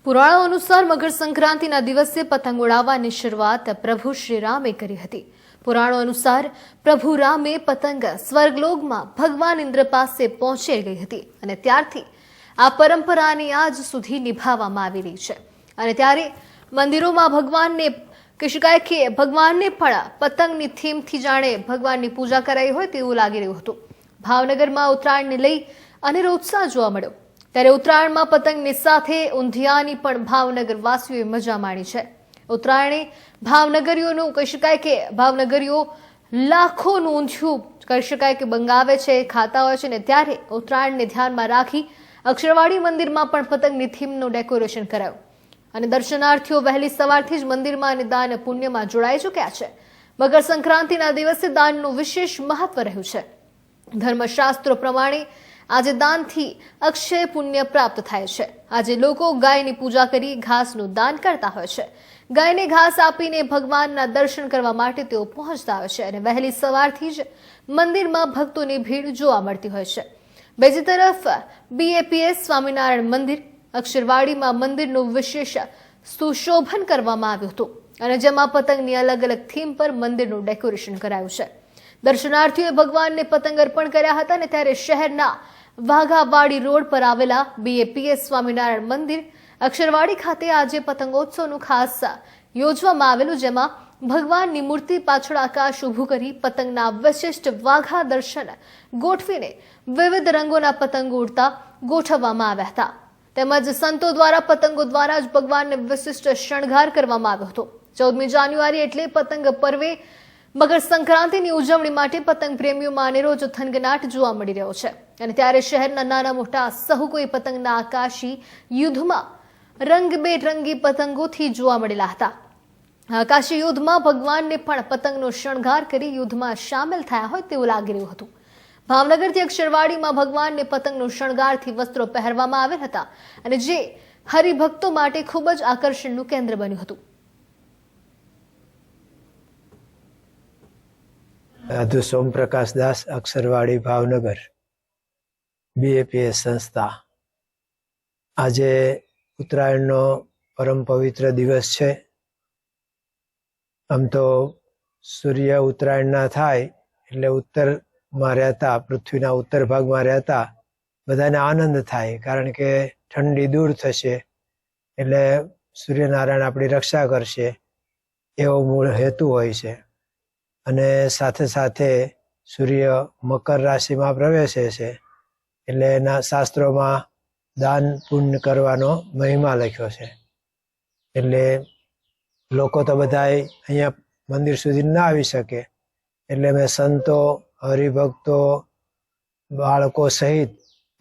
પુરાણો અનુસાર મકર સંક્રાંતિના દિવસે પતંગ ઉડાવવાની શરૂઆત પ્રભુ શ્રી રામે કરી હતી. પુરાણો અનુસાર પ્રભુ રામે પતંગ સ્વર્ગલોકમાં ભગવાન ઇન્દ્ર પાસે પહોંચી ગઈ હતી અને ત્યારથી આ પરંપરાની આજ સુધી નિભાવવામાં આવી રહી છે. અને ત્યારે મંદિરોમાં ભગવાનને પણ પતંગની થીમથી જાણે ભગવાનની પૂજા કરાઈ હોય તેવું લાગી રહ્યું હતું. ભાવનગરમાં ઉત્તરાયણને લઈ અનેરો ઉત્સાહ જોવા મળ્યો. ત્યારે ઉત્તરાયણમાં પતંગની સાથે ઊંધિયાની પણ ભાવનગર વાસીઓએ મજા માણી છે. ઉત્તરાયણે ભાવનગરીઓનું કહી શકાય કે ભાવનગરીઓ લાખોનું ઊંધિયું કહી શકાય કે બંગાવે છે, ખાતા હોય છે. ને ત્યારે ઉત્તરાયણને ધ્યાનમાં રાખી અક્ષરવાડી મંદિરમાં પણ પતંગની થીમનું ડેકોરેશન કરાયું અને દર્શનાર્થીઓ વહેલી સવારથી જ મંદિરમાં અને દાન પુણ્યમાં જોડાઈ ચૂક્યા છે. મકર સંક્રાંતિના દિવસે દાનનું વિશેષ મહત્વ રહ્યું છે. ધર્મશાસ્ત્રો પ્રમાણે આજે દાનથી અક્ષય પુણ્ય પ્રાપ્ત થાય છે. આજે લોકો ગાયની પૂજા કરી ઘાસનું દાન કરતા હોય છે. ગાયને ઘાસ આપીને ભગવાનના દર્શન કરવા માટે તેઓ પહોંચતા હોય છે અને વહેલી સવારથી જ મંદિરમાં ભક્તોની ભીડ જોવા મળતી હોય છે. બીજી તરફ BAPS સ્વામિનારાયણ મંદિર અક્ષરવાડીમાં મંદિરનું વિશેષ સુશોભન કરવામાં આવ્યું હતું અને જેમાં પતંગની અલગ અલગ થીમ પર મંદિરનું ડેકોરેશન કરાયું છે. દર્શનાર્થીઓએ ભગવાનને પતંગ અર્પણ કર્યા હતા અને ત્યારે શહેરના વાઘાવાડી રોડ પર આવેલા BAPS સ્વામિનારાયણ મંદિર અક્ષરવાડી ખાતે આજે પતંગોત્સવનું ખાસ યોજવામાં આવેલું, જેમાં ભગવાનની મૂર્તિ પાછળ આકાશ ઊભું કરી પતંગના વિશિષ્ટ વાઘા દર્શન ગોઠવીને વિવિધ રંગોના પતંગો ઉડતા ગોઠવવામાં આવ્યા હતા. તેમજ સંતો દ્વારા પતંગો દ્વારા જ ભગવાનને વિશિષ્ટ શણગાર કરવામાં આવ્યો હતો. 14મી જાન્યુઆરી એટલે પતંગ પર્વે મકર સંક્રાંતિની ઉજવણી માટે પતંગ પ્રેમીઓમાં અનેરો જ થનગનાટ જોવા મળી રહ્યો છે અને ત્યારે શહેરના નાના મોટા સહુ કોઈ પતંગના આકાશી યુદ્ધમાં રંગબેરંગી પતંગોથી જોવા મળેલા હતા. આકાશી યુદ્ધમાં ભગવાનને પણ પતંગનો શણગાર કરી યુદ્ધમાં સામેલ થયા હોય તેવું લાગી રહ્યું હતું. ભાવનગરથી અક્ષરવાડીમાં ભગવાનને પતંગનો શણગારથી વસ્ત્રો પહેરવામાં આવ્યા હતા અને જે હરિભક્તો માટે ખૂબ જ આકર્ષણનું કેન્દ્ર બન્યું હતું. સાધુ સોમપ્રકાશ દાસ, અક્ષરવાડી, ભાવનગર, BAPS સંસ્થા. આજે ઉત્તરાયણનો પરમ પવિત્ર દિવસ છે. આમ તો સૂર્ય ઉત્તરાયણના થાય એટલે ઉત્તરમાં રહેતા, પૃથ્વીના ઉત્તર ભાગમાં રહેતા બધાને આનંદ થાય, કારણ કે ઠંડી દૂર થશે એટલે સૂર્યનારાયણ આપણી રક્ષા કરશે એવો મૂળ હેતુ હોય છે. અને સાથે સાથે સૂર્ય મકર રાશિમાં પ્રવેશે છે એટલે એના શાસ્ત્રોમાં દાન પુણ્ય કરવાનો મહિમા લખ્યો છે. એટલે લોકો તો બધા અહીંયા મંદિર સુધી ના આવી શકે એટલે મેં સંતો, હરિભક્તો, બાળકો સહિત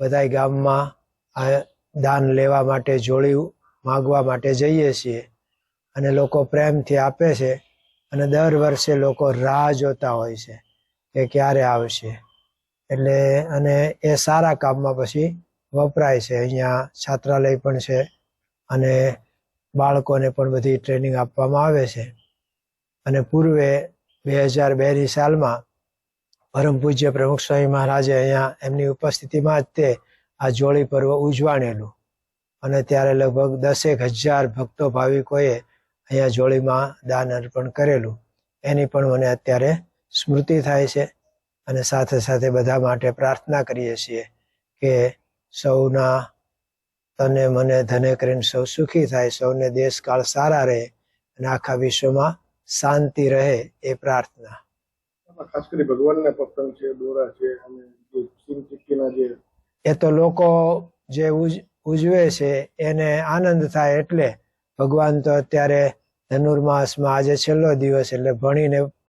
બધા ગામમાં આ દાન લેવા માટે, જોડી માગવા માટે જઈએ છીએ અને લોકો પ્રેમથી આપે છે અને દર વર્ષે લોકો રાહ જોતા હોય છે કે ક્યારે આવશે. એટલે અને એ સારા કામમાં પછી વપરાય છે. અહીંયા છાત્રાલય પણ છે અને બાળકોને પણ બધી ટ્રેનિંગ આપવામાં આવે છે. અને પૂર્વે 2002ની સાલમાં પરમ પૂજ્ય પ્રમુખ સ્વામી મહારાજે અહીંયા એમની ઉપસ્થિતિમાં જ તે આ જોડી પર્વ ઉજવાણેલું અને ત્યારે લગભગ 10,000 ભક્તો ભાવિકોએ અહીંયા જોડીમાં દાન અર્પણ કરેલું. એની પણ મને અત્યારે સ્મૃતિ થાય છે અને સાથે સાથે બધા માટે પ્રાર્થના કરીએ છીએ કે સૌના તને મને ધને કરીને સૌ સુખી થાય, સૌને દેશકાળ સારા રહે અને આખા વિશ્વમાં શાંતિ રહે એ પ્રાર્થના. ખાસ કરી ભગવાનના પતંગ છે, દોરા છે અને એ તો લોકો જે ઉજવે છે એને આનંદ થાય એટલે ભગવાન તો અત્યારે ધનુર્માસમાં આજે છેલ્લો દિવસ એટલે ભણીને